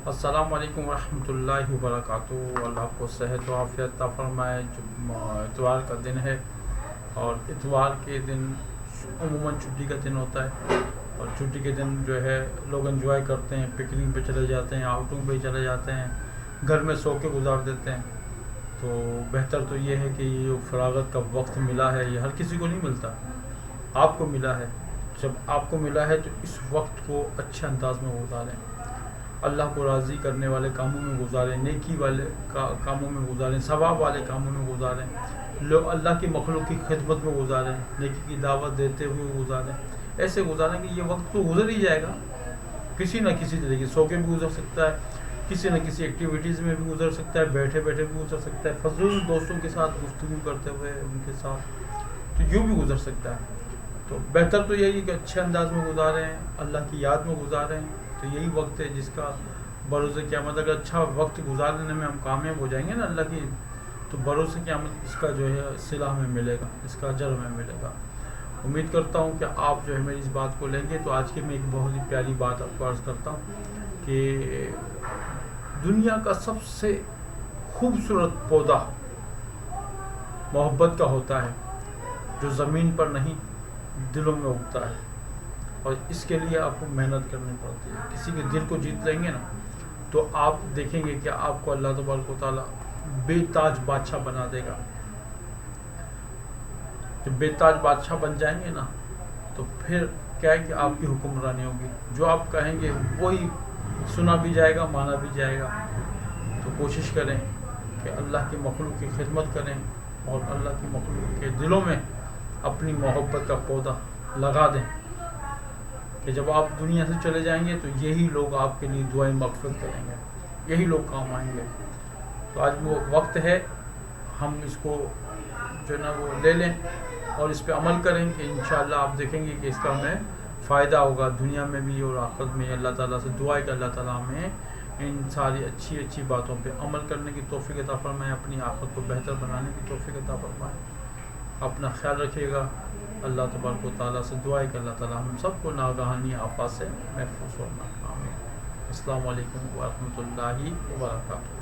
السلام علیکم ورحمۃ اللہ وبرکاتہ۔ اللہ آپ کو صحت و عافیت عطا فرمائے۔ اتوار کا دن ہے اور اتوار کے دن عموماً چھٹی کا دن ہوتا ہے، اور چھٹی کے دن جو ہے لوگ انجوائے کرتے ہیں، پکنک پہ چلے جاتے ہیں، آؤٹنگ پہ چلے جاتے ہیں، گھر میں سو کے گزار دیتے ہیں۔ تو بہتر تو یہ ہے کہ یہ جو فراغت کا وقت ملا ہے یہ ہر کسی کو نہیں ملتا، آپ کو ملا ہے۔ جب آپ کو ملا ہے تو اس وقت کو اچھے انداز میں گزاریں، اللہ کو راضی کرنے والے کاموں میں گزاریں، نیکی والے کاموں میں گزاریں، ثواب والے کاموں میں گزاریں، لوگ اللہ کی مخلوق کی خدمت میں گزاریں، نیکی کی دعوت دیتے ہوئے گزاریں۔ ایسے گزاریں کہ یہ وقت تو گزر ہی جائے گا، کسی نہ کسی طریقے سو کے بھی گزر سکتا ہے، کسی نہ کسی ایکٹیویٹیز میں بھی گزر سکتا ہے، بیٹھے بیٹھے بھی گزر سکتا ہے، فضول دوستوں کے ساتھ گفتگو کرتے ہوئے ان کے ساتھ، تو یوں بھی گزر سکتا ہے۔ تو بہتر تو یہی کہ اچھے انداز میں گزاریں، اللہ کی یاد میں گزاریں۔ تو یہی وقت ہے جس کا بروز قیامت، اگر اچھا وقت گزارنے میں ہم کامیاب ہو جائیں گے نا اللہ کی، تو بروز قیامت اس کا جو ہے صلہ ہمیں ملے گا، اس کا اجر ہمیں ملے گا۔ امید کرتا ہوں کہ آپ جو ہے میری اس بات کو لیں گے۔ تو آج کی میں ایک بہت ہی پیاری بات آپ کو عرض کرتا ہوں کہ دنیا کا سب سے خوبصورت پودا محبت کا ہوتا ہے، جو زمین پر نہیں دلوں میں اگتا ہے، اور اس کے لیے آپ کو محنت کرنی پڑتی ہے۔ کسی کے دل کو جیت لیں گے نا تو آپ دیکھیں گے کہ آپ کو اللہ تبارک و تعالیٰ بے تاج بادشاہ بنا دے گا۔ جب بے تاج بادشاہ بن جائیں گے نا تو پھر کیا ہے کہ آپ کی حکمرانی ہوگی، جو آپ کہیں گے وہی سنا بھی جائے گا، مانا بھی جائے گا۔ تو کوشش کریں کہ اللہ کی مخلوق کی خدمت کریں اور اللہ کی مخلوق کے دلوں میں اپنی محبت کا پودا لگا دیں، کہ جب آپ دنیا سے چلے جائیں گے تو یہی لوگ آپ کے لیے دعائیں مغفرت کریں گے، یہی لوگ کام آئیں گے۔ تو آج وہ وقت ہے، ہم اس کو جو ہے نا وہ لے لیں اور اس پہ عمل کریں کہ انشاءاللہ آپ دیکھیں گے کہ اس کا ہمیں فائدہ ہوگا دنیا میں بھی اور آخرت میں۔ اللہ تعالیٰ سے دعا ہے کہ اللہ تعالیٰ ہمیں ان ساری اچھی اچھی باتوں پہ عمل کرنے کی توفیق عطا فرمائے، اپنی آخرت کو بہتر بنانے کی توفیق عطا فرمائے۔ اپنا خیال رکھیے گا۔ اللہ تبارک و تعالیٰ سے دعا ہے کہ اللہ تعالیٰ ہم سب کو ناگہانی آفات سے محفوظ فرمائے۔ آمین۔ السلام علیکم ورحمۃ اللہ وبرکاتہ۔